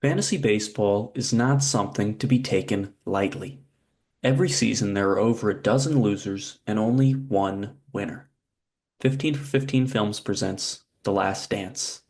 Fantasy baseball is not something to be taken lightly. Every season, there are over a dozen losers and only one winner. 15 for 15 Films presents The Last Dance.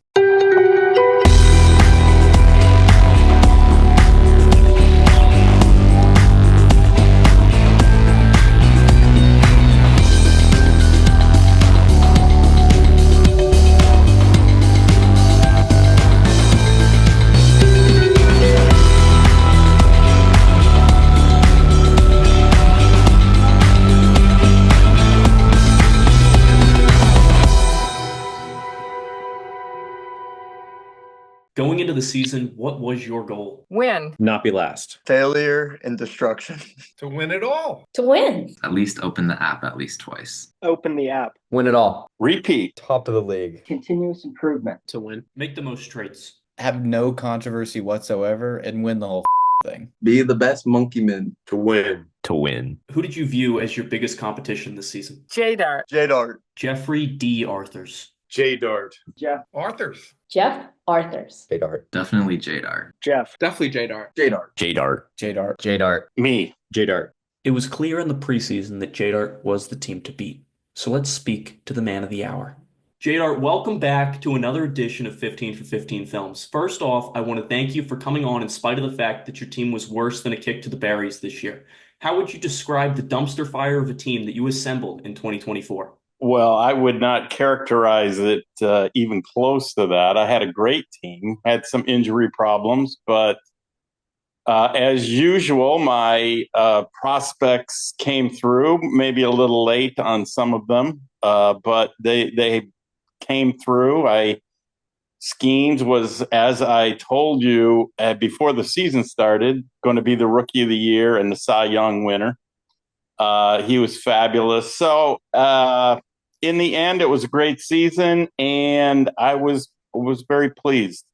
Going into the season, what was your goal? Win. Not be last. Failure and destruction. To win it all. To win. At least open the app at least twice. Open the app. Win it all. Repeat. Top of the league. Continuous improvement. To win. Make the most trades. Have no controversy whatsoever and win the whole thing. Be the best monkey man. To win. To win. Who did you view as your biggest competition this season? JDART. JDART. Jeffrey D. Arthurs. JDART. Jeff. Arthurs. Jeff Arthurs. JDART. Definitely JDART. Jeff. Definitely JDART. JDART. JDART. JDART. JDART. Me. JDART. It was clear in the preseason that JDART was the team to beat. So let's speak to the man of the hour. JDART, welcome back to another edition of 15 for 15 Films. First off, I want to thank you for coming on in spite of the fact that your team was worse than a kick to the berries this year. How would you describe the dumpster fire of a team that you assembled in 2024? Well, I would not characterize it even close to that. I had a great team, had some injury problems, but as usual, my prospects came through, maybe a little late on some of them, but they came through. Skeens was, as I told you before the season started, going to be the Rookie of the Year and the Cy Young winner. He was fabulous. So in the end, it was a great season, and I was very pleased.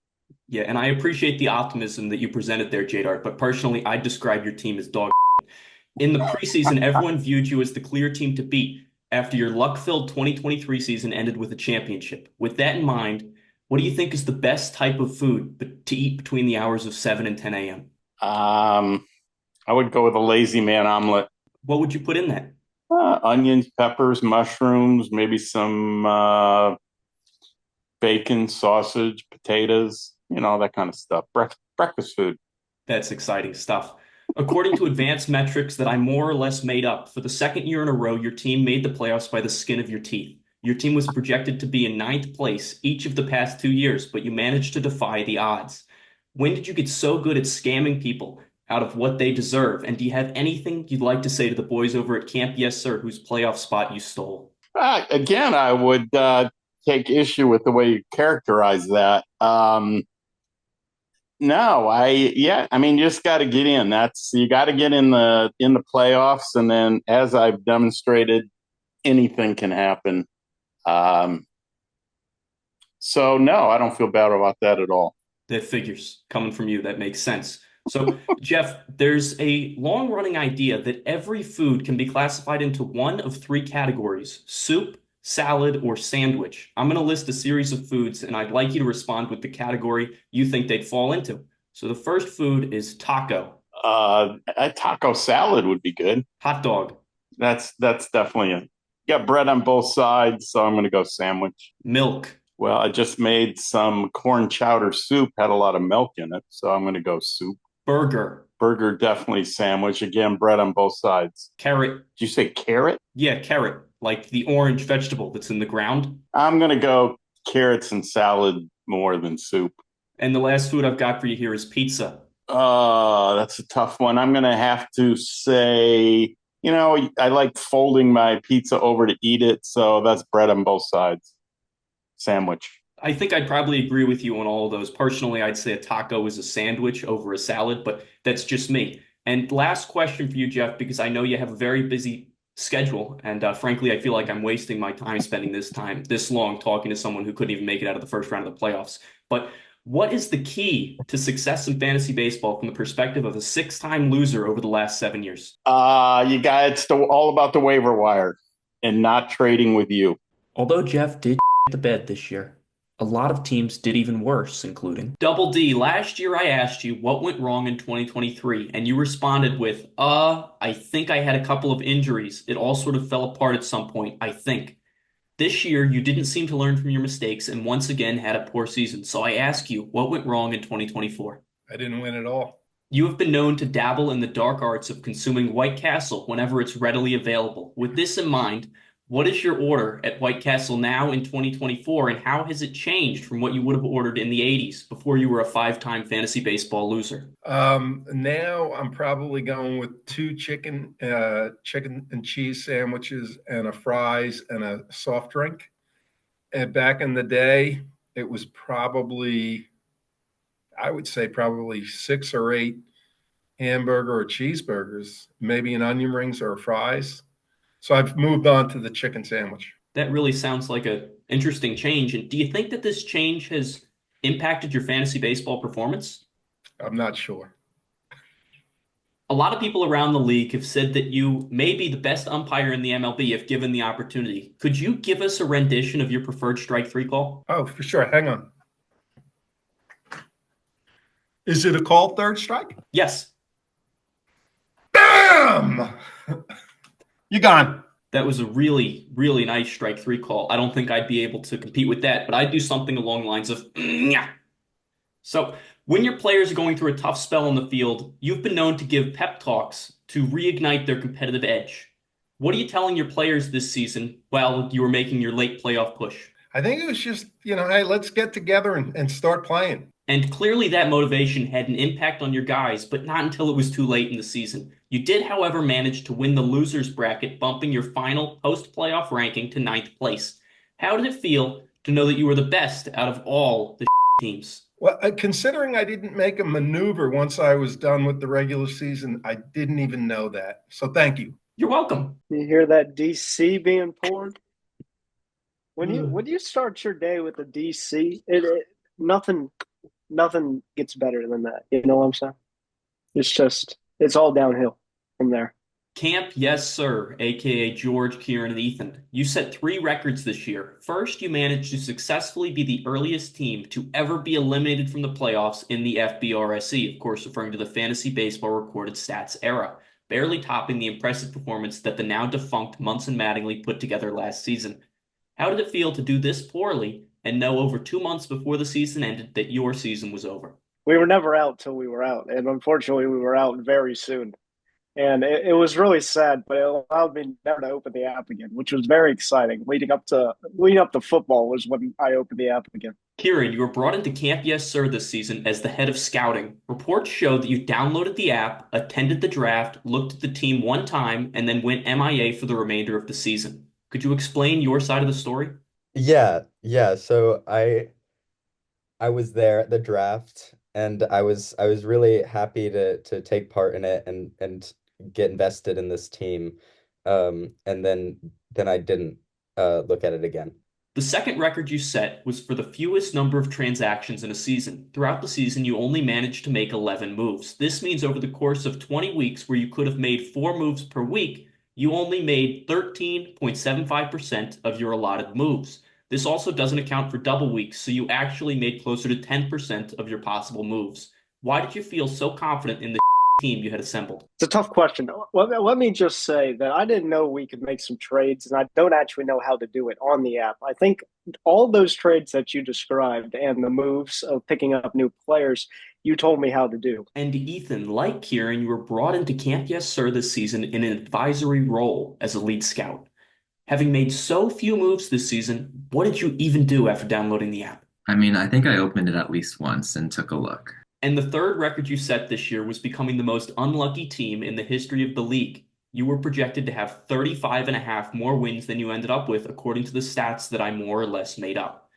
Yeah, and I appreciate the optimism that you presented there, JDART, but personally, I'd describe your team as dog. In the preseason, everyone viewed you as the clear team to beat after your luck-filled 2023 season ended with a championship. With that in mind, what do you think is the best type of food to eat between the hours of 7 and 10 a.m.? I would go with a lazy man omelet. What would you put in that? Onions, peppers, mushrooms, maybe some bacon, sausage, potatoes, that kind of stuff. Breakfast food. That's exciting stuff. According to advanced metrics that I more or less made up, for the second year in a row, your team made the playoffs by the skin of your teeth. Your team was projected to be in ninth place each of the past 2 years, but you managed to defy the odds. When did you get so good at scamming people out of what they deserve? And do you have anything you'd like to say to the boys over at Camp Yes Sir, whose playoff spot you stole? Again, I would take issue with the way you characterize that. No, you just got to get in. You got to get in the playoffs, and then as I've demonstrated, anything can happen. So no, I don't feel bad about that at all. That figures. Coming from you, that makes sense. So, Jeff, there's a long-running idea that every food can be classified into one of three categories: soup, salad, or sandwich. I'm going to list a series of foods, and I'd like you to respond with the category you think they'd fall into. So the first food is taco. A taco salad would be good. Hot dog. That's definitely got bread on both sides, so I'm going to go sandwich. Milk. Well, I just made some corn chowder soup, had a lot of milk in it, so I'm going to go soup. Burger. Burger, definitely sandwich. Again, bread on both sides. Carrot. Did you say carrot? Yeah, carrot. Like the orange vegetable that's in the ground. I'm going to go carrots and salad more than soup. And the last food I've got for you here is pizza. That's a tough one. I'm going to have to say, I like folding my pizza over to eat it, so that's bread on both sides. Sandwich. I think I'd probably agree with you on all of those. Personally, I'd say a taco is a sandwich over a salad, but that's just me. And last question for you, Jeff, because I know you have a very busy schedule, and frankly, I feel like I'm wasting my time spending this long talking to someone who couldn't even make it out of the first round of the playoffs. But what is the key to success in fantasy baseball from the perspective of a six-time loser over the last 7 years? It's all about the waiver wire and not trading with you. Although Jeff did the bed this year, A lot of teams did even worse, including Double D. Last year I asked you what went wrong in 2023, and you responded with, I think I had a couple of injuries. It all sort of fell apart at some point, I think. This year, you didn't seem to learn from your mistakes and once again had a poor season. So I ask you, what went wrong in 2024? I didn't win at all. You have been known to dabble in the dark arts of consuming White Castle whenever it's readily available. With this in mind, what is your order at White Castle now in 2024, and how has it changed from what you would have ordered in the 80s before you were a five-time fantasy baseball loser? Now I'm probably going with two chicken and cheese sandwiches and a fries and a soft drink. And back in the day, it was probably, I would say probably 6 or 8 hamburger or cheeseburgers, maybe an onion rings or fries. So I've moved on to the chicken sandwich. That really sounds like an interesting change. And do you think that this change has impacted your fantasy baseball performance? I'm not sure. A lot of people around the league have said that you may be the best umpire in the MLB if given the opportunity. Could you give us a rendition of your preferred strike three call? Oh, for sure. Hang on. Is it a called third strike? Yes. Bam! You gone. That was a really, really nice strike three call. I don't think I'd be able to compete with that, but I'd do something along the lines of, yeah. So when your players are going through a tough spell on the field, you've been known to give pep talks to reignite their competitive edge. What are you telling your players this season while you were making your late playoff push? I think it was just, hey, let's get together and start playing. And clearly that motivation had an impact on your guys, but not until it was too late in the season. You did, however, manage to win the losers bracket, bumping your final post-playoff ranking to 9th place. How did it feel to know that you were the best out of all the teams? Well, considering I didn't make a maneuver once I was done with the regular season, I didn't even know that. So thank you. You're welcome. You hear that DC being poured? When you start your day with a DC, nothing gets better than that. You know what I'm saying? It's all downhill from there. Camp Yes Sir, aka George, Kieran, and Ethan. You set 3 records this year. First, you managed to successfully be the earliest team to ever be eliminated from the playoffs in the FBRSE, of course referring to the fantasy baseball recorded stats era, barely topping the impressive performance that the now defunct Munson Mattingly put together last season. How did it feel to do this poorly and know over 2 months before the season ended that your season was over? We were never out till we were out, and unfortunately, we were out very soon. And it was really sad, but it allowed me never to open the app again, which was very exciting. Leading up to football was when I opened the app again. Kieran, you were brought into Camp Yes Sir this season as the head of scouting. Reports show that you downloaded the app, attended the draft, looked at the team one time, and then went MIA for the remainder of the season. Could you explain your side of the story? Yeah. So I was there at the draft, and I was really happy to take part in it and get invested in this team. And then I didn't look at it again. The second record you set was for the fewest number of transactions in a season. Throughout the season, you only managed to make 11 moves. This means over the course of 20 weeks, where you could have made 4 moves per week, you only made 13.75% of your allotted moves. This also doesn't account for double weeks, so you actually made closer to 10% of your possible moves. Why did you feel so confident in the team you had assembled? It's a tough question. Let me just say that I didn't know we could make some trades, and I don't actually know how to do it on the app. I think all those trades that you described and the moves of picking up new players, you told me how to do. And Ethan, like Kieran, you were brought into Camp Yes Sir this season in an advisory role as a lead scout. Having made so few moves this season, what did you even do after downloading the app? I mean, I think I opened it at least once and took a look. And the third record you set this year was becoming the most unlucky team in the history of the league. You were projected to have 35.5 more wins than you ended up with, according to the stats that I more or less made up.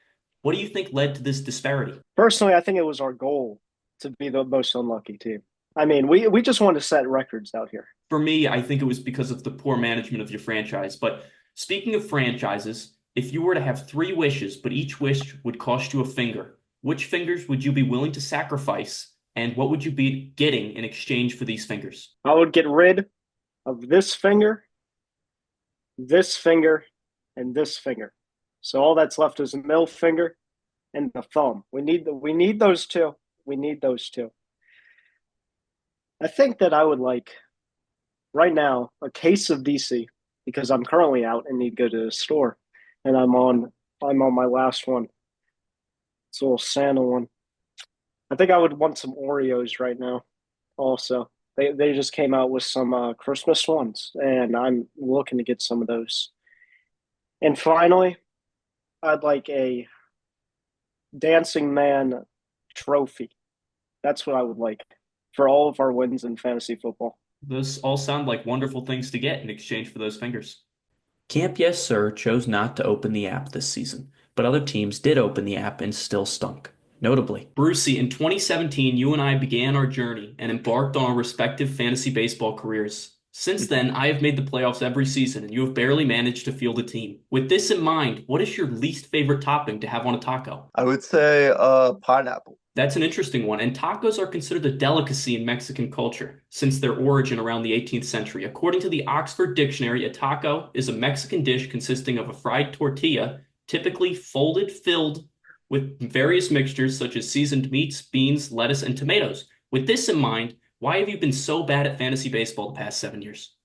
What do you think led to this disparity? Personally, I think it was our goal to be the most unlucky team. I mean, we just want to set records out here. For me, I think it was because of the poor management of your franchise. But speaking of franchises, if you were to have 3 wishes, but each wish would cost you a finger, which fingers would you be willing to sacrifice, and what would you be getting in exchange for these fingers? I would get rid of this finger, and this finger. So all that's left is a middle finger and the thumb. We need those two. We need those two. I think that I would like right now a case of DC because I'm currently out and need to go to the store, and I'm on my last one. It's a little Santa one. I think I would want some Oreos right now. Also, they just came out with some Christmas ones, and I'm looking to get some of those. And finally, I'd like a Dancing Man trophy. That's what I would like for all of our wins in fantasy football. Those all sound like wonderful things to get in exchange for those fingers. Camp Yes Sir chose not to open the app this season, but other teams did open the app and still stunk. Notably, Brucie, in 2017, you and I began our journey and embarked on our respective fantasy baseball careers. Since then, I have made the playoffs every season, and you have barely managed to field a team. With this in mind, what is your least favorite topping to have on a taco? I would say pineapple. That's an interesting one, and tacos are considered a delicacy in Mexican culture since their origin around the 18th century. According to the Oxford Dictionary, a taco is a Mexican dish consisting of a fried tortilla, typically folded, filled with various mixtures such as seasoned meats, beans, lettuce, and tomatoes. With this in mind, why have you been so bad at fantasy baseball the past 7 years?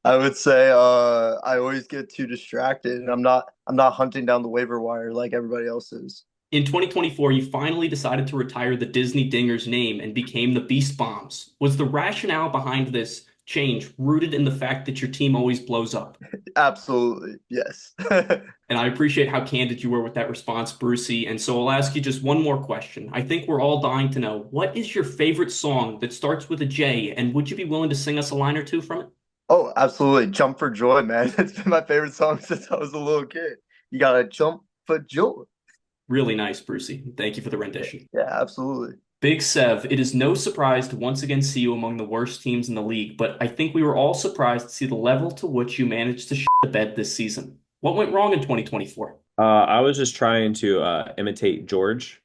I would say I always get too distracted and I'm not hunting down the waiver wire like everybody else is. In 2024, you finally decided to retire the Disney Dinger's name and became the Beast Bombs. Was the rationale behind this change rooted in the fact that your team always blows up? Absolutely, yes. And I appreciate how candid you were with that response, Brucie. And so I'll ask you just one more question. I think we're all dying to know, what is your favorite song that starts with a J, and would you be willing to sing us a line or two from it? Oh, absolutely. Jump for joy, man. It's been my favorite song since I was a little kid. You gotta jump for joy. Really nice, Brucie. Thank you for the rendition. Yeah, absolutely. Big Sev, it is no surprise to once again see you among the worst teams in the league, but I think we were all surprised to see the level to which you managed to shit the bed this season. What went wrong in 2024? I was just trying to imitate George.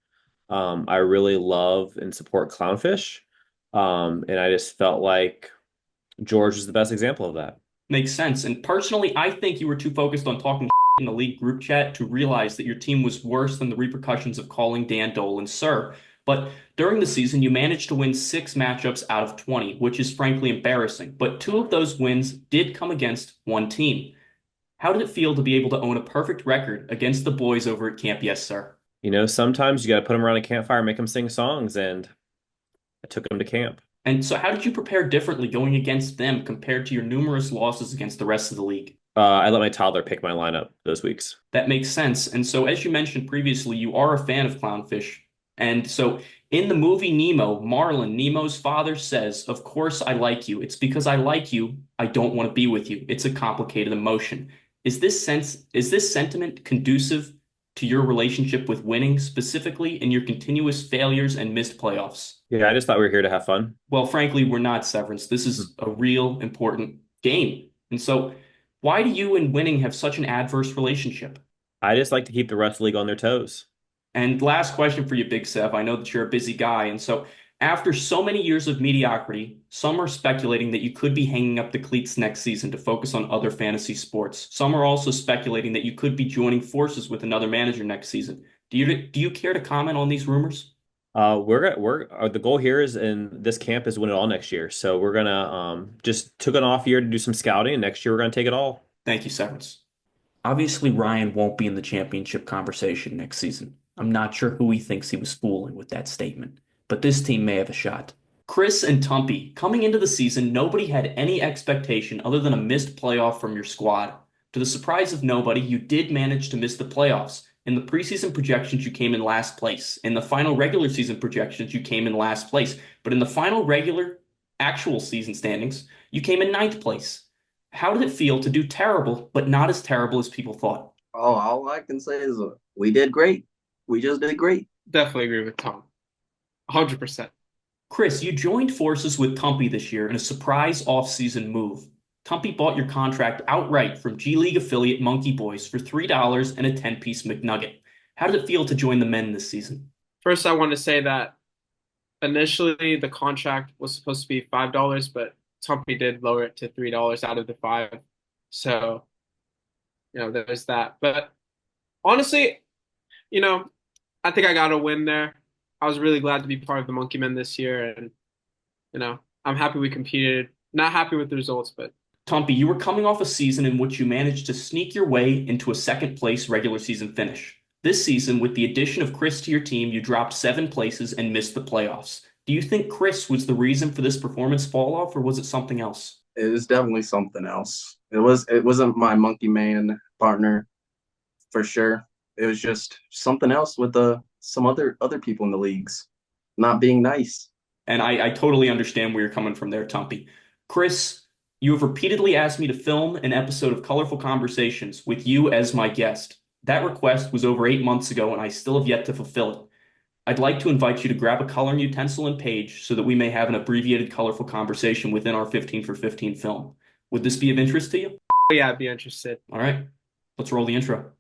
I really love and support clownfish. And I just felt like George was the best example of that. Makes sense. And personally, I think you were too focused on talking in the league group chat to realize that your team was worse than the repercussions of calling Dan Dolan sir. But during the season, you managed to win 6 matchups out of 20, which is frankly embarrassing. But 2 of those wins did come against one team. How did it feel to be able to own a perfect record against the boys over at Camp Yes Sir? You know, sometimes you got to put them around a campfire, make them sing songs, and I took them to camp. And so how did you prepare differently going against them compared to your numerous losses against the rest of the league? I let my toddler pick my lineup those weeks. That makes sense. And so as you mentioned previously, you are a fan of clownfish. And so in the movie Nemo, Marlin, Nemo's father, says, "Of course I like you. It's because I like you, I don't want to be with you. It's a complicated emotion." Is this sentiment conducive to your relationship with winning, specifically in your continuous failures and missed playoffs? Yeah, I just thought we were here to have fun. Well, frankly, we're not, Severance. This is a real important game. And so why do you and winning have such an adverse relationship? I just like to keep the rest of the league on their toes. And last question for you, Big Sev. I know that you're a busy guy. And so after so many years of mediocrity, some are speculating that you could be hanging up the cleats next season to focus on other fantasy sports. Some are also speculating that you could be joining forces with another manager next season. Do you care to comment on these rumors? The goal here is in this camp is win it all next year. So we're gonna just took an off year to do some scouting, and next year we're gonna take it all. Thank you, Severance. Obviously, Ryan won't be in the championship conversation next season. I'm not sure who he thinks he was fooling with that statement, but this team may have a shot. Chris and Tumpy, coming into the season, nobody had any expectation other than a missed playoff from your squad. To the surprise of nobody, you did manage to miss the playoffs. In the preseason projections, you came in last place. In the final regular season projections, you came in last place. But in the final regular actual season standings, you came in 9th place. How did it feel to do terrible, but not as terrible as people thought? Oh, all I can say is we did great. We just did great. Definitely agree with Tom. 100%. Chris, you joined forces with Tumpy this year in a surprise offseason move. Tumpy bought your contract outright from G League affiliate Monkey Boys for $3 and a 10-piece McNugget. How did it feel to join the men this season? First, I want to say that initially the contract was supposed to be $5, but Tumpy did lower it to $3 out of the 5. So, there's that. But honestly, I think I got a win there. I was really glad to be part of the Monkey Men this year, and I'm happy we competed. Not happy with the results, but Tumpy, you were coming off a season in which you managed to sneak your way into a second place regular season finish. This season, with the addition of Chris to your team, you dropped 7 places and missed the playoffs. Do you think Chris was the reason for this performance fall off, or was it something else? It was definitely something else. It wasn't my monkey man partner for sure. It was just something else with some other people in the leagues not being nice. And I totally understand where you're coming from there, Tumpy. Chris, you have repeatedly asked me to film an episode of Colorful Conversations with you as my guest. That request was over 8 months ago, and I still have yet to fulfill it. I'd like to invite you to grab a coloring utensil and page so that we may have an abbreviated colorful conversation within our 15 for 15 film. Would this be of interest to you? yeah, I'd be interested. All right, let's roll the intro.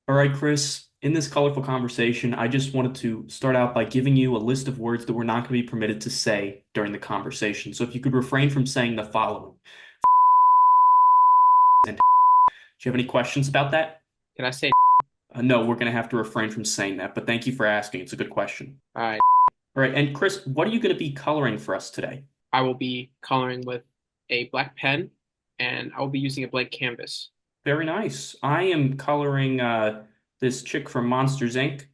All right, Chris, in this colorful conversation, I just wanted to start out by giving you a list of words that we're not going to be permitted to say during the conversation. So if you could refrain from saying the following. And do you have any questions about that? Can I say? No, we're going to have to refrain from saying that, but thank you for asking. It's a good question. All right. All right, and Chris, what are you going to be coloring for us today? I will be coloring with a black pen, and I will be using a blank canvas. Very nice. I am coloring this chick from Monsters, Inc.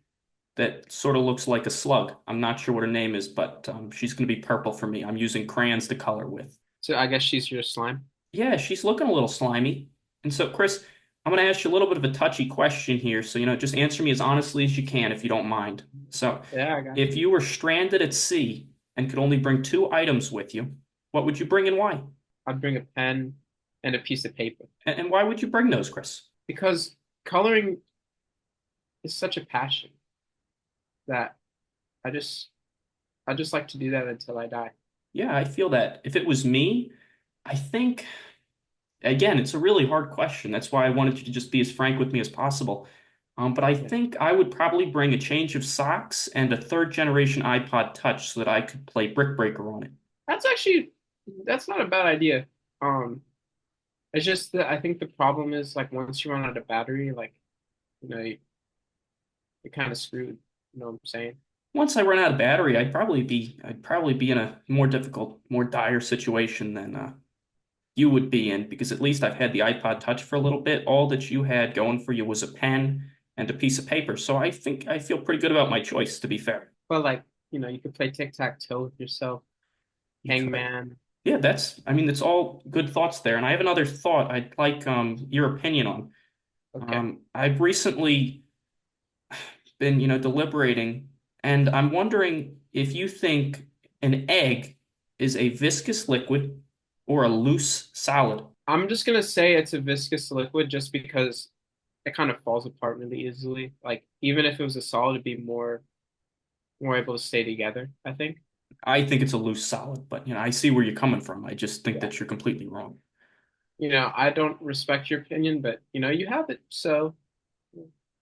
that sort of looks like a slug. I'm not sure what her name is, but she's going to be purple for me. I'm using crayons to color with. So I guess she's your slime? Yeah, she's looking a little slimy. And so, Chris, I'm going to ask you a little bit of a touchy question here. So, just answer me as honestly as you can if you don't mind. So, Yeah, I got if you were stranded at sea and could only bring 2 items with you, what would you bring and why? I'd bring a pen and a piece of paper. And why would you bring those, Chris? Because coloring is such a passion that I just like to do that until I die. Yeah, I feel that. If it was me, I think, again, it's a really hard question. That's why I wanted you to just be as frank with me as possible. But I think I would probably bring a change of socks and a 3rd generation iPod Touch so that I could play Brick Breaker on it. That's not a bad idea. It's just that I think the problem is like once you run out of battery, like you're kind of screwed. You know what I'm saying? Once I run out of battery, I'd probably be in a more difficult, more dire situation than you would be in, because at least I've had the iPod Touch for a little bit. All that you had going for you was a pen and a piece of paper. So I think I feel pretty good about my choice, to be fair. But you could play tic-tac-toe with yourself, hangman. Yeah, it's all good thoughts there. And I have another thought I'd like your opinion on. Okay. I've recently been, deliberating, and I'm wondering if you think an egg is a viscous liquid or a loose solid. I'm just gonna say it's a viscous liquid just because it kind of falls apart really easily. Like even if it was a solid, it'd be more able to stay together, I think. I think it's a loose solid, but I see where you're coming from. I just think Yeah. that you're completely wrong. I don't respect your opinion, but you have it, so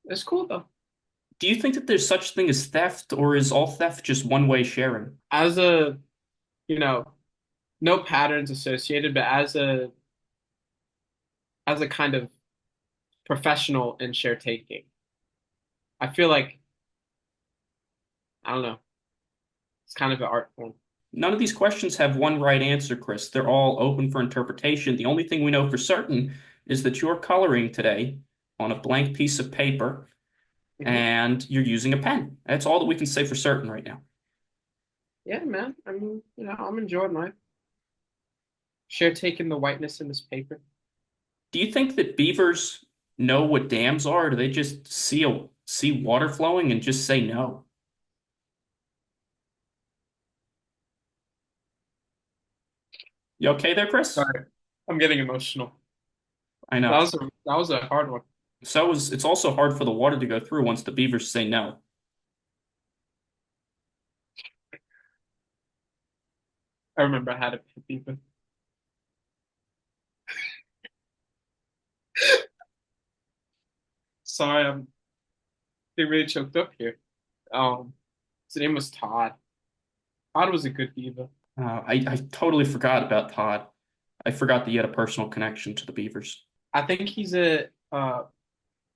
it's cool though. Do you think that there's such thing as theft, or is all theft just one-way sharing? As a, no patterns associated, but as a kind of professional in share taking, I feel like I don't know. It's kind of an art form. None of these questions have one right answer, Chris. They're all open for interpretation. The only thing we know for certain is that you're coloring today on a blank piece of paper and you're using a pen. That's all that we can say for certain right now. Yeah, man. I mean, I'm enjoying life. Share taking the whiteness in this paper. Do you think that beavers know what dams are, or do they just see water flowing and just say no? You okay there, Chris? Sorry, I'm getting emotional. I know. That was a hard one. It's also hard for the water to go through once the beavers say no. I remember I had a pit beaver. Sorry, I'm getting really choked up here. His name was Todd. Todd was a good beaver. I totally forgot about Todd. I forgot that you had a personal connection to the Beavers. I think he's a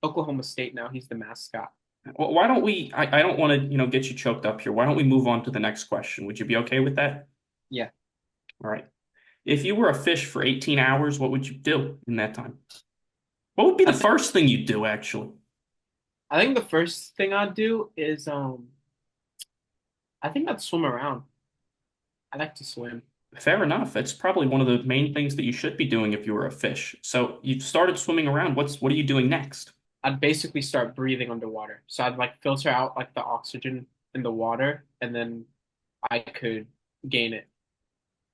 Oklahoma State now. He's the mascot. Well, why don't we? I don't want to, get you choked up here. Why don't we move on to the next question? Would you be okay with that? Yeah. All right. If you were a fish for 18 hours, what would you do in that time? What would be the first thing you'd do, actually? I think the first thing I'd do is I think I'd swim around. I like to swim. Fair enough. That's probably one of the main things that you should be doing if you were a fish. So you've started swimming around. What are you doing next? I'd basically start breathing underwater. So I'd like filter out like the oxygen in the water, and then I could gain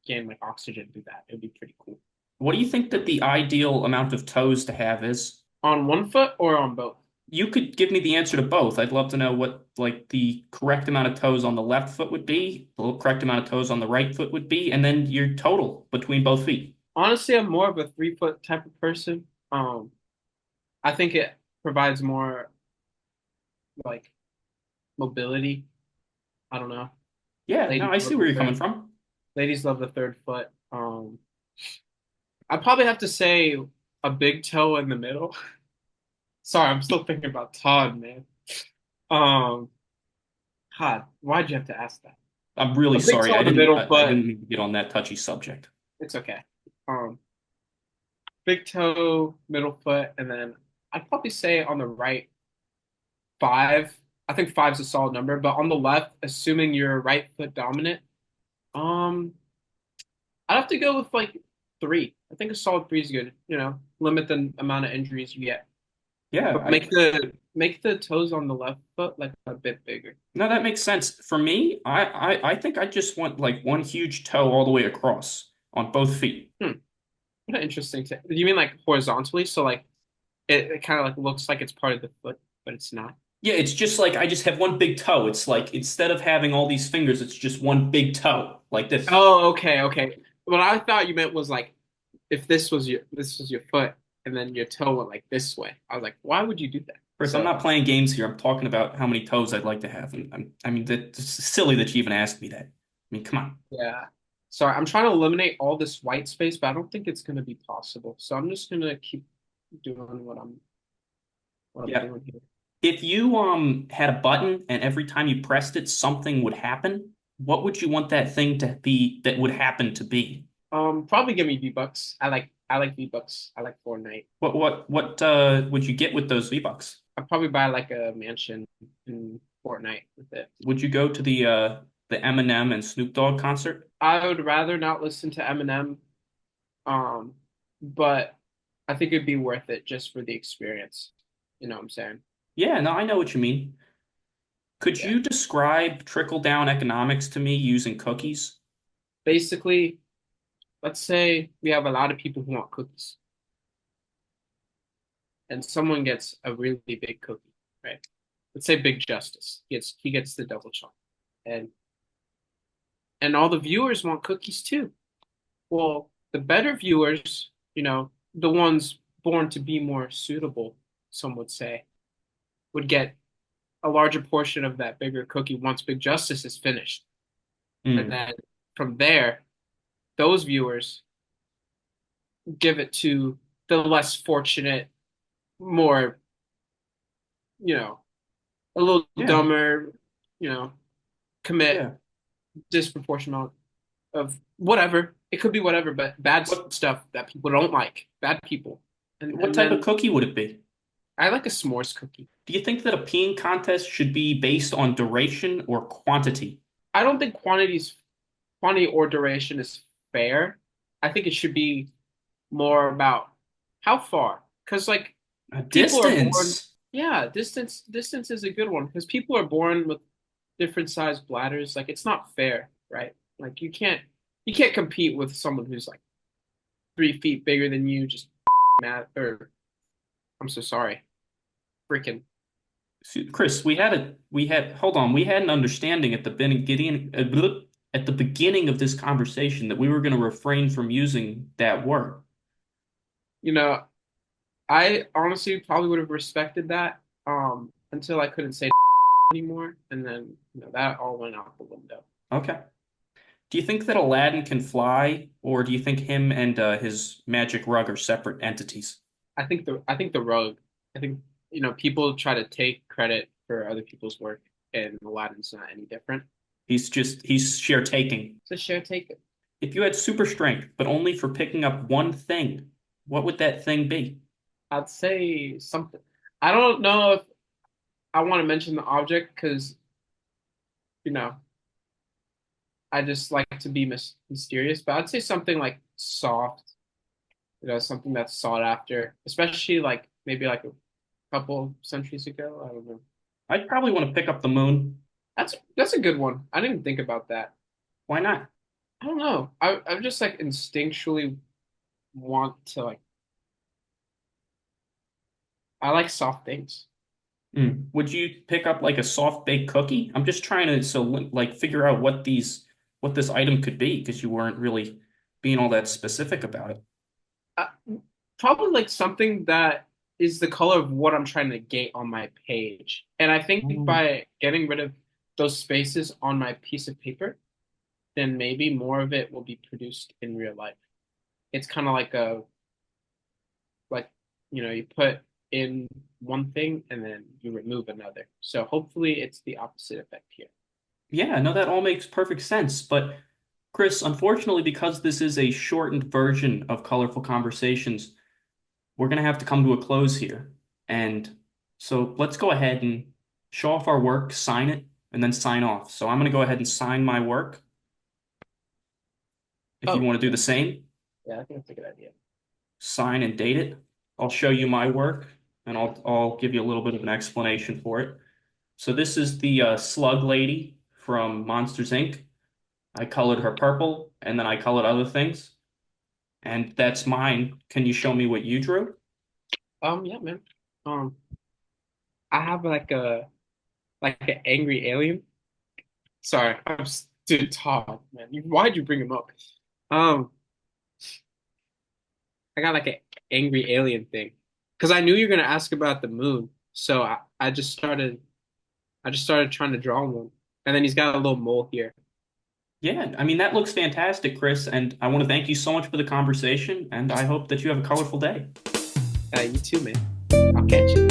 like oxygen through that. It'd be pretty cool. What do you think that the ideal amount of toes to have is? On one foot or on both? You could give me the answer to both. I'd love to know what like the correct amount of toes on the left foot would be, the correct amount of toes on the right foot would be, and then your total between both feet. Honestly, I'm more of a 3 foot type of person. I think it provides more like mobility. I don't know. Yeah, Ladies no, I see love where the you're coming third- from. Ladies love the 3rd foot. I'd probably have to say a big toe in the middle. Sorry, I'm still thinking about Todd, man. Um, Todd, why'd you have to ask that? I'm really A big sorry. toe in the middle, I but didn't mean to get on that touchy subject. it's okay. Big toe, middle foot, and then I'd probably say on the right 5. I think 5's a solid number, but on the left, assuming you're right foot dominant, um, I'd have to go with like 3. I think a solid 3 is good. Limit the amount of injuries you get. Yeah, But make the toes on the left foot like a bit bigger. no, that makes sense. For me, I think I just want like one huge toe all the way across on both feet. What an interesting thing. You mean like horizontally? So like it kind of like looks like it's part of the foot, but it's not. Yeah, it's just like I just have one big toe. It's like instead of having all these fingers, it's just one big toe like this. Oh, okay, okay. What I thought you meant was like if this was your foot and then your toe went like this way. I was like, why would you do that? Chris, I'm not playing games here. I'm talking about how many toes I'd like to have. And I mean, that's silly that you even asked me that. I mean, come on. Yeah. Sorry, I'm trying to eliminate all this white space, but I don't think it's going to be possible. So I'm just going to keep doing what I'm doing here. If you had a button and every time you pressed it, something would happen, what would you want that thing to be that would happen to be? Probably give me V-Bucks. I like V-Bucks. I like Fortnite. What would you get with those V-Bucks? I'd probably buy like a mansion in Fortnite with it. Would you go to the Eminem and Snoop Dogg concert? I would rather not listen to Eminem, but I think it'd be worth it just for the experience. You know what I'm saying? Yeah, no, I know what you mean. Could you describe trickle-down economics to me using cookies? Basically, let's say we have a lot of people who want cookies. And someone gets a really big cookie, right? Let's say Big Justice. He gets the double chocolate. And all the viewers want cookies too. Well, the better viewers, the ones born to be more suitable, some would say, would get a larger portion of that bigger cookie once Big Justice is finished. And then from there, those viewers give it to the less fortunate, more, a little dumber, commit disproportionate amount of whatever. It could be whatever, but bad stuff that people don't like. Bad people. What type of cookie would it be? I like a s'mores cookie. Do you think that a peeing contest should be based on duration or quantity? I don't think quantity or duration is fair. I think it should be more about how far. Because like people are born, distance is a good one because people are born with different sized bladders. Like it's not fair, right? Like you can't compete with someone who's like 3 feet bigger than you. Just mad or I'm so sorry. freaking. Chris, hold on. We had an understanding at the beginning of this conversation that we were going to refrain from using that word. You know, I honestly probably would have respected that until I couldn't say anymore, and then that all went out the window. Okay. Do you think that Aladdin can fly, or do you think him and his magic rug are separate entities? I think the rug. I think people try to take credit for other people's work, and Aladdin's not any different. He's share taking. It's a share taking. If you had super strength, but only for picking up one thing, what would that thing be? I'd say something. I don't know if I want to mention the object because, I just like to be mysterious, but I'd say something like soft, something that's sought after, especially like maybe like a couple centuries ago. I don't know. I'd probably want to pick up the moon. That's a good one. I didn't even think about that. Why not? I don't know. I just like instinctually want to like. I like soft things. Would you pick up like a soft baked cookie? I'm just trying to figure out what this item could be because you weren't really being all that specific about it. Probably like something that is the color of what I'm trying to get on my page. And I think by getting rid of those spaces on my piece of paper, then maybe more of it will be produced in real life. It's kind of like you put in one thing and then you remove another. So hopefully it's the opposite effect here. Yeah, no, that all makes perfect sense. But Chris, unfortunately, because this is a shortened version of Colorful Conversations, we're going to have to come to a close here. And so let's go ahead and show off our work, sign it, and then sign off. So I'm going to go ahead and sign my work. If you want to do the same. Yeah, I think that's a good idea. Sign and date it. I'll show you my work, and I'll give you a little bit of an explanation for it. So this is the slug lady from Monsters, Inc. I colored her purple, and then I colored other things. And that's mine. Can you show me what you drew? Yeah, man. I have like an angry alien. Sorry, dude, Todd, man. Why'd you bring him up? I got like an angry alien thing because I knew you were gonna ask about the moon, so I just started trying to draw one, and then he's got a little mole here. Yeah, I mean that looks fantastic, Chris, and I want to thank you so much for the conversation, and I hope that you have a colorful day. You too, man. I'll catch you.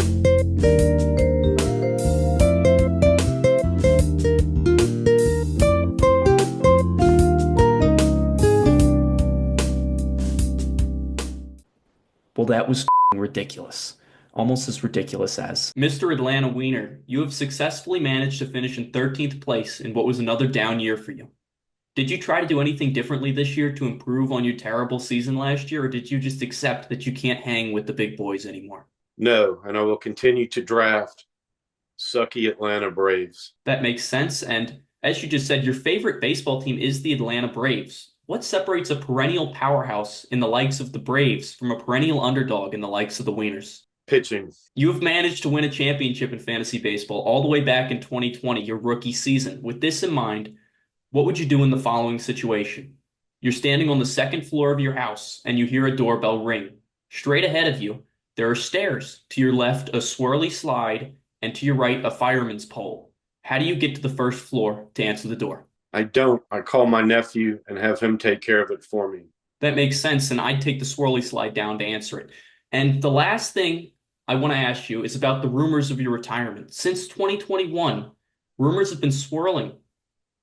Well, that was ridiculous. Almost as ridiculous as. Mr. Atlanta Wiener, you have successfully managed to finish in 13th place in what was another down year for you. Did you try to do anything differently this year to improve on your terrible season last year, or did you just accept that you can't hang with the big boys anymore? No, and I will continue to draft sucky Atlanta Braves. That makes sense, and as you just said, your favorite baseball team is the Atlanta Braves. What separates a perennial powerhouse in the likes of the Braves from a perennial underdog in the likes of the Wieners? Pitching. You have managed to win a championship in fantasy baseball all the way back in 2020, your rookie season. With this in mind, what would you do in the following situation? You're standing on the second floor of your house and you hear a doorbell ring. Straight ahead of you, there are stairs. To your left, a swirly slide, and to your right, a fireman's pole. How do you get to the first floor to answer the door? I don't. I call my nephew and have him take care of it for me. That makes sense, and I'd take the swirly slide down to answer it. And the last thing I want to ask you is about the rumors of your retirement. Since 2021, rumors have been swirling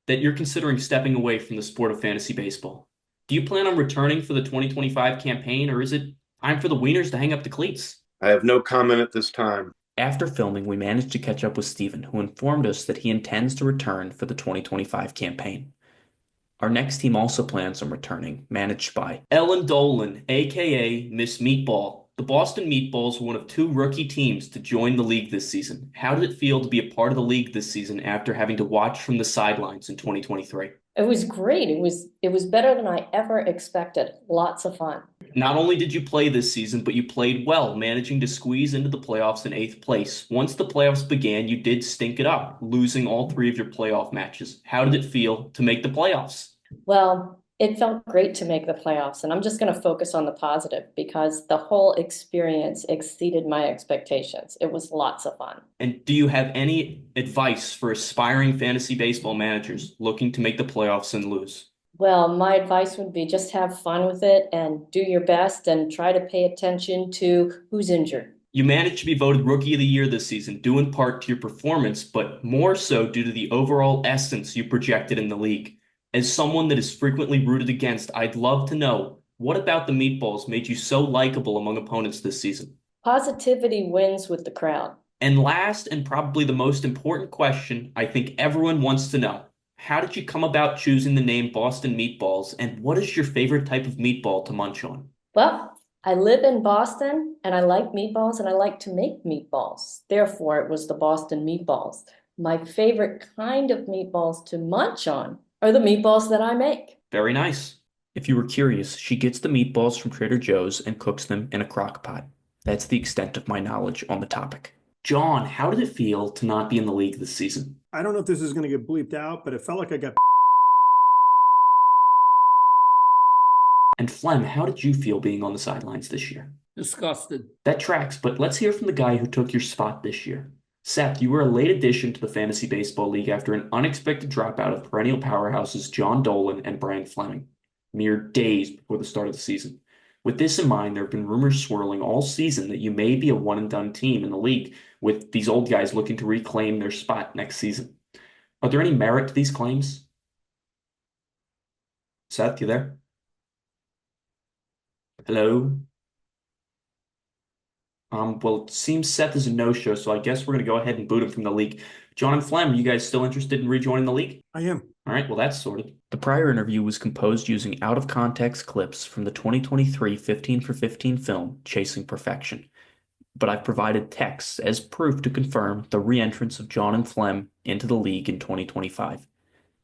that you're considering stepping away from the sport of fantasy baseball. Do you plan on returning for the 2025 campaign, or is it time for the Wieners to hang up the cleats? I have no comment at this time. After filming, we managed to catch up with Steven, who informed us that he intends to return for the 2025 campaign. Our next team also plans on returning, managed by Ellen Dolan, aka Miss Meatball. The Boston Meatballs were one of two rookie teams to join the league this season. How did it feel to be a part of the league this season after having to watch from the sidelines in 2023? It was great. It was better than I ever expected. Lots of fun. Not only did you play this season, but you played well, managing to squeeze into the playoffs in 8th place. Once the playoffs began, you did stink it up, losing all 3 of your playoff matches. How did it feel to make the playoffs? Well, it felt great to make the playoffs, and I'm just going to focus on the positive because the whole experience exceeded my expectations. It was lots of fun. And do you have any advice for aspiring fantasy baseball managers looking to make the playoffs and lose? Well, my advice would be just have fun with it and do your best and try to pay attention to who's injured. You managed to be voted Rookie of the Year this season, due in part to your performance, but more so due to the overall essence you projected in the league. As someone that is frequently rooted against, I'd love to know, what about the Meatballs made you so likable among opponents this season? Positivity wins with the crowd. And last, and probably the most important question I think everyone wants to know, how did you come about choosing the name Boston Meatballs, and what is your favorite type of meatball to munch on? Well, I live in Boston, and I like meatballs, and I like to make meatballs. Therefore, it was the Boston Meatballs. My favorite kind of meatballs to munch on are the meatballs that I make. Very nice. If you were curious, she gets the meatballs from Trader Joe's and cooks them in a crock pot. That's the extent of my knowledge on the topic. John, how did it feel to not be in the league this season? I don't know if this is going to get bleeped out, but it felt like I got. And Flem, how did you feel being on the sidelines this year? Disgusted. That tracks, but let's hear from the guy who took your spot this year. Seth, you were a late addition to the Fantasy Baseball League after an unexpected dropout of perennial powerhouses John Dolan and Brian Fleming, mere days before the start of the season. With this in mind, there have been rumors swirling all season that you may be a one-and-done team in the league, with these old guys looking to reclaim their spot next season. Are there any merit to these claims? Seth, you there? Hello? Well, it seems Seth is a no-show, so I guess we're going to go ahead and boot him from the league. John and Flem, are you guys still interested in rejoining the league? I am. All right, well, that's sorted. The prior interview was composed using out-of-context clips from the 2023 15 for 15 film, Chasing Perfection. But I've provided texts as proof to confirm the re-entrance of John and Flem into the league in 2025.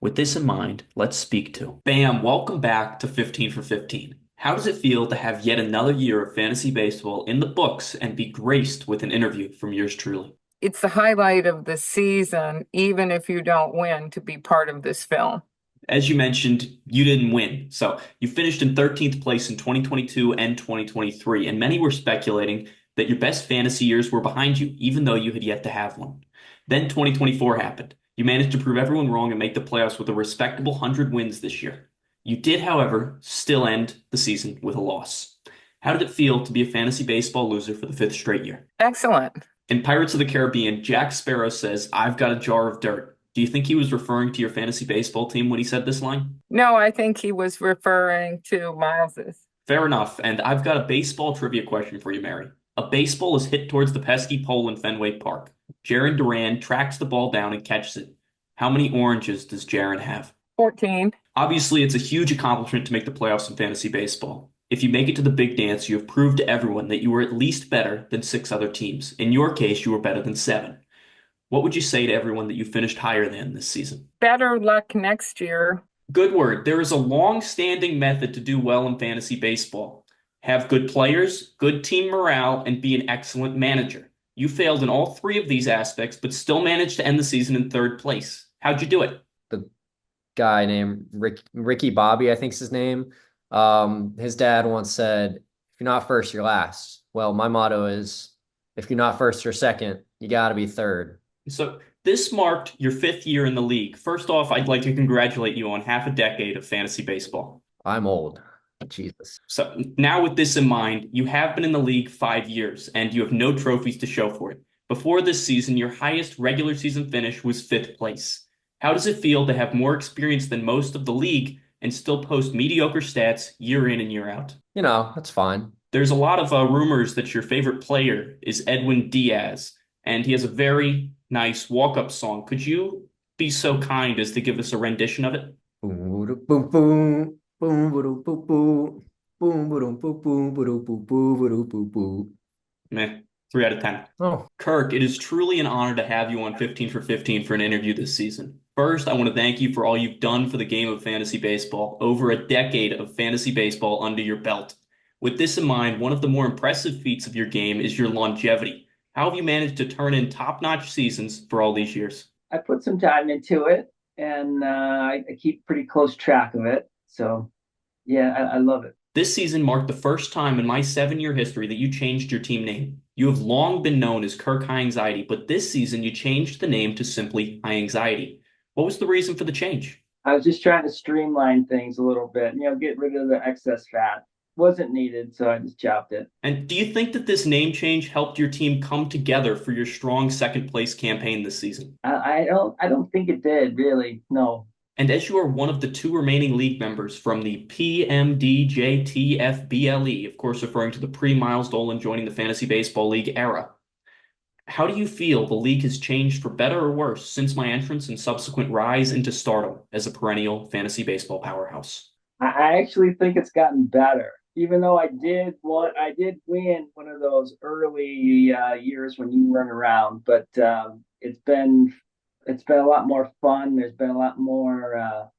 With this in mind, let's speak to Bam, welcome back to 15 for 15. How does it feel to have yet another year of fantasy baseball in the books and be graced with an interview from yours truly? It's the highlight of the season, even if you don't win, to be part of this film. As you mentioned, you didn't win. So you finished in 13th place in 2022 and 2023, and many were speculating that your best fantasy years were behind you, even though you had yet to have one. Then 2024 happened. You managed to prove everyone wrong and make the playoffs with a respectable 100 wins this year. You did, however, still end the season with a loss. How did it feel to be a fantasy baseball loser for the 5th straight year? Excellent. In Pirates of the Caribbean, Jack Sparrow says, "I've got a jar of dirt." Do you think he was referring to your fantasy baseball team when he said this line? No, I think he was referring to Miles's. Fair enough, and I've got a baseball trivia question for you, Mary. A baseball is hit towards the pesky pole in Fenway Park. Jaron Duran tracks the ball down and catches it. How many oranges does Jaron have? 14. Obviously, it's a huge accomplishment to make the playoffs in fantasy baseball. If you make it to the big dance, you have proved to everyone that you were at least better than 6 other teams. In your case, you were better than 7. What would you say to everyone that you finished higher than this season? Better luck next year. Goodward, there is a long-standing method to do well in fantasy baseball. Have good players, good team morale, and be an excellent manager. You failed in all 3 of these aspects, but still managed to end the season in 3rd place. How'd you do it? The guy named Ricky Bobby, I think's his name. His dad once said, "If you're not first, you're last." Well, my motto is, if you're not first or second, you got to be third. So this marked your 5th year in the league. First off, I'd like to congratulate you on half a decade of fantasy baseball. I'm old. Jesus. So now with this in mind, you have been in the league 5 years, and you have no trophies to show for it. Before this season, your highest regular season finish was 5th place. How does it feel to have more experience than most of the league and still post mediocre stats year in and year out? You know, that's fine. There's a lot of rumors that your favorite player is Edwin Diaz, and he has a very nice walk-up song. Could you be so kind as to give us a rendition of it? Boom, boom, boom, boom, boom, boom, boom. Boom, boom, boom, boom, boom, boom, boom, boom, boom. Meh, 3 out of 10. Oh, Kirk, it is truly an honor to have you on 15 for 15 for an interview this season. First, I want to thank you for all you've done for the game of fantasy baseball, over a decade of fantasy baseball under your belt. With this in mind, one of the more impressive feats of your game is your longevity. How have you managed to turn in top-notch seasons for all these years? I put some time into it, and I keep pretty close track of it. So, yeah, I love it. This season marked the first time in my 7-year history that you changed your team name. You have long been known as Kirk High Anxiety, but this season you changed the name to simply High Anxiety. What was the reason for the change? I was just trying to streamline things a little bit, get rid of the excess fat. Wasn't needed, so I just chopped it. And do you think that this name change helped your team come together for your strong second place campaign this season? I don't think it did, really. No. And as you are one of the 2 remaining league members from the PMDJTFBLE, of course referring to the pre-Miles Dolan joining the Fantasy Baseball League era, how do you feel the league has changed for better or worse since my entrance and subsequent rise into stardom as a perennial fantasy baseball powerhouse? I actually think it's gotten better. Even though I did win one of those early years when you weren't around, but it's been a lot more fun. There's been a lot more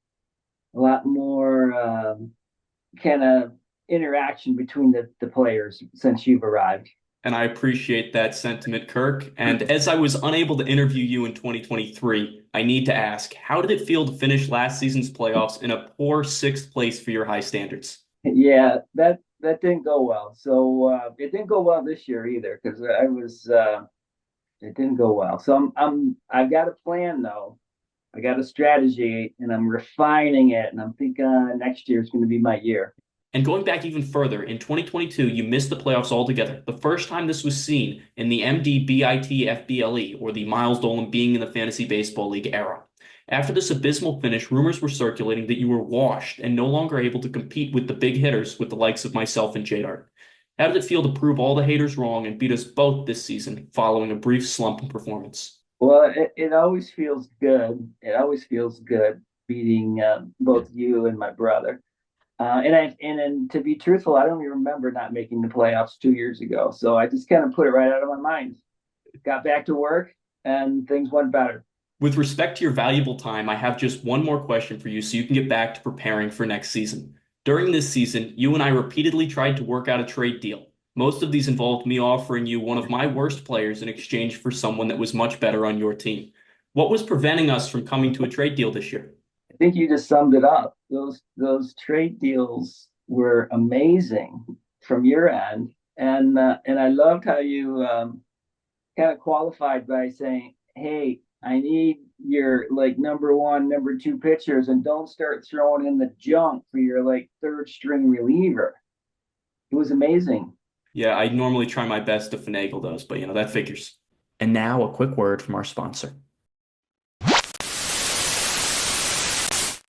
kind of interaction between the players since you've arrived. And I appreciate that sentiment, Kirk. And as I was unable to interview you in 2023, I need to ask, how did it feel to finish last season's playoffs in a poor 6th place for your high standards? Yeah, that didn't go well. So it didn't go well this year either because it didn't go well. So I've got a plan though. I got a strategy and I'm refining it, and I'm thinking next year is going to be my year. And going back even further, in 2022, you missed the playoffs altogether. The first time this was seen in the MDBITFBLE, or the Miles Dolan being in the Fantasy Baseball League era. After this abysmal finish, rumors were circulating that you were washed and no longer able to compete with the big hitters with the likes of myself and JDART. How did it feel to prove all the haters wrong and beat us both this season following a brief slump in performance? Well, it always feels good. It always feels good beating both you and my brother. And to be truthful, I don't even remember not making the playoffs 2 years ago. So I just kind of put it right out of my mind. Got back to work and things went better. With respect to your valuable time, I have just one more question for you so you can get back to preparing for next season. During this season, you and I repeatedly tried to work out a trade deal. Most of these involved me offering you one of my worst players in exchange for someone that was much better on your team. What was preventing us from coming to a trade deal this year? I think you just summed it up. Those trade deals were amazing from your end, and I loved how you kind of qualified by saying, "Hey, I need your number 1, number 2 pitchers, and don't start throwing in the junk for your 3rd string reliever." It was amazing. Yeah, I normally try my best to finagle those, but that figures. And now a quick word from our sponsor.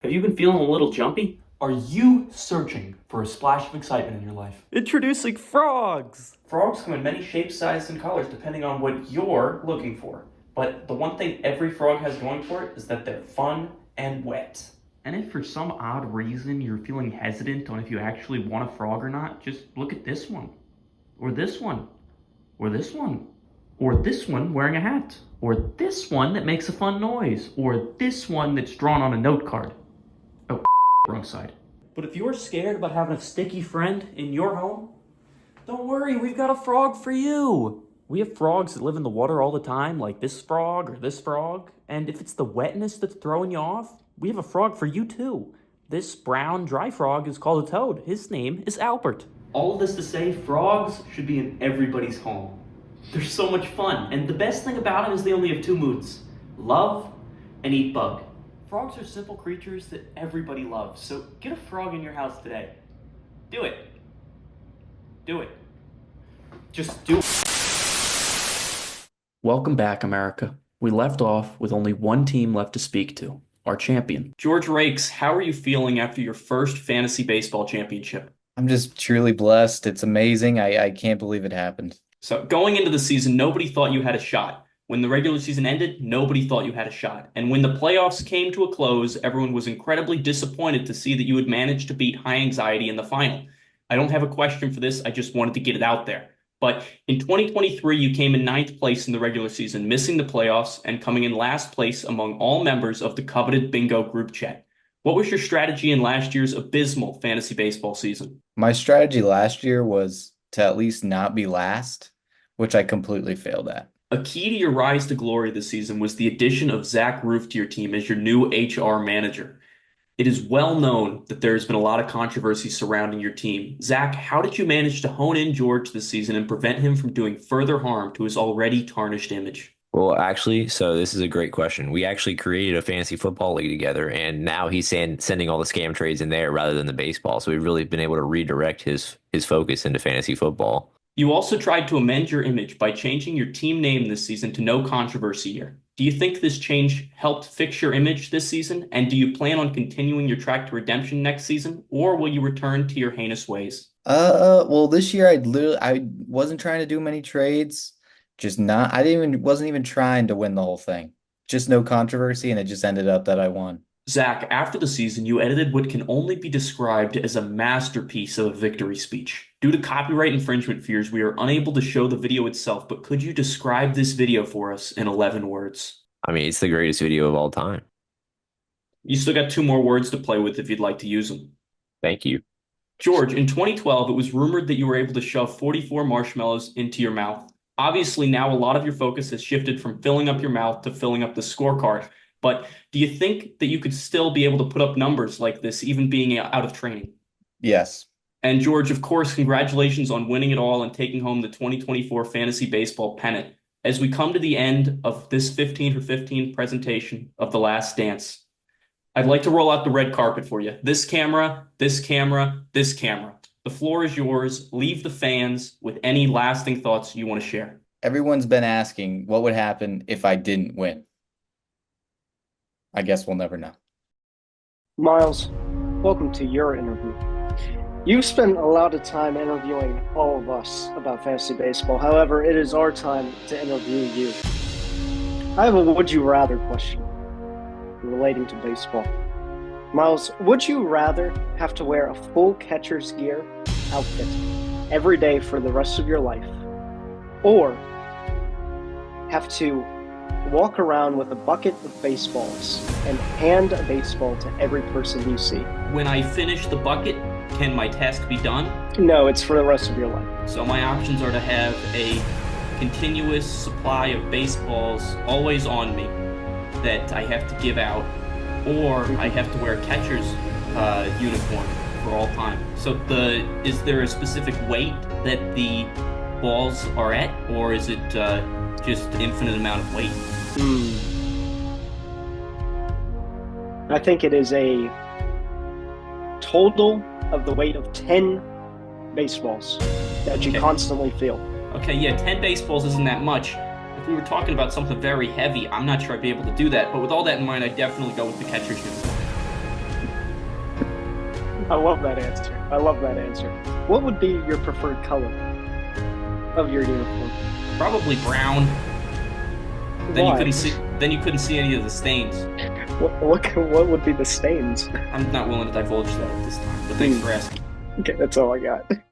Have you been feeling a little jumpy? Are you searching for a splash of excitement in your life? Introducing frogs! Frogs come in many shapes, sizes, and colors depending on what you're looking for. But the one thing every frog has going for it is that they're fun and wet. And if for some odd reason you're feeling hesitant on if you actually want a frog or not, just look at this one. Or this one. Or this one. Or this one wearing a hat. Or this one that makes a fun noise. Or this one that's drawn on a note card. Oh, wrong side. But if you're scared about having a sticky friend in your home, don't worry, we've got a frog for you. We have frogs that live in the water all the time, like this frog or this frog. And if it's the wetness that's throwing you off, we have a frog for you too. This brown dry frog is called a toad. His name is Albert. All of this to say, frogs should be in everybody's home. They're so much fun. And the best thing about them is they only have 2 moods. Love and eat bug. Frogs are simple creatures that everybody loves. So get a frog in your house today. Do it. Do it. Just do it. Welcome back, America. We left off with only one team left to speak to, our champion. George Rakes, how are you feeling after your first fantasy baseball championship? I'm just truly blessed. It's amazing. I can't believe it happened. So going into the season, nobody thought you had a shot. When the regular season ended, nobody thought you had a shot. And when the playoffs came to a close, everyone was incredibly disappointed to see that you had managed to beat High Anxiety in the final. I don't have a question for this. I just wanted to get it out there. But in 2023, you came in 9th place in the regular season, missing the playoffs and coming in last place among all members of the coveted bingo group chat. What was your strategy in last year's abysmal fantasy baseball season? My strategy last year was to at least not be last, which I completely failed at. A key to your rise to glory this season was the addition of Zach Roof to your team as your new HR manager. It is well known that there's been a lot of controversy surrounding your team. Zach, how did you manage to hone in George this season and prevent him from doing further harm to his already tarnished image? Well, actually, so this is a great question. We actually created a fantasy football league together, and now he's sending all the scam trades in there rather than the baseball. So we've really been able to redirect his focus into fantasy football. You also tried to amend your image by changing your team name this season to No Controversy Year. Do you think this change helped fix your image this season? And do you plan on continuing your track to redemption next season? Or will you return to your heinous ways? Well, this year I wasn't trying to do many trades. Wasn't even trying to win the whole thing. Just no controversy, and it just ended up that I won. Zach, after the season, you edited what can only be described as a masterpiece of a victory speech. Due to copyright infringement fears, we are unable to show the video itself, but could you describe this video for us in 11 words? I mean, it's the greatest video of all time. You still got 2 more words to play with if you'd like to use them. Thank you. George, in 2012, it was rumored that you were able to shove 44 marshmallows into your mouth. Obviously, now a lot of your focus has shifted from filling up your mouth to filling up the scorecard. But do you think that you could still be able to put up numbers like this, even being out of training? Yes. And George, of course, congratulations on winning it all and taking home the 2024 Fantasy Baseball pennant. As we come to the end of this 15 for 15 presentation of The Last Dance, I'd like to roll out the red carpet for you. This camera, this camera, this camera. The floor is yours. Leave the fans with any lasting thoughts you want to share. Everyone's been asking what would happen if I didn't win. I guess we'll never know. Miles, welcome to your interview. You've spent a lot of time interviewing all of us about fantasy baseball. However, it is our time to interview you. I have a would you rather question relating to baseball. Miles, would you rather have to wear a full catcher's gear outfit every day for the rest of your life, or have to walk around with a bucket of baseballs and hand a baseball to every person you see? When I finish the bucket, can my task be done? No, it's for the rest of your life. So my options are to have a continuous supply of baseballs always on me that I have to give out, or I have to wear a catcher's uniform for all time. So is there a specific weight that the balls are at, or is it just infinite amount of weight? I think it is a total of the weight of 10 baseballs that you constantly feel. Okay, yeah, 10 baseballs isn't that much. If we were talking about something very heavy, I'm not sure I'd be able to do that. But with all that in mind, I'd definitely go with the catcher's uniform. I love that answer. What would be your preferred color of your uniform? Probably brown. Then Why? you couldn't see any of the stains. What would be the stains? I'm not willing to divulge that at this time, but thanks for asking. Okay, that's all I got.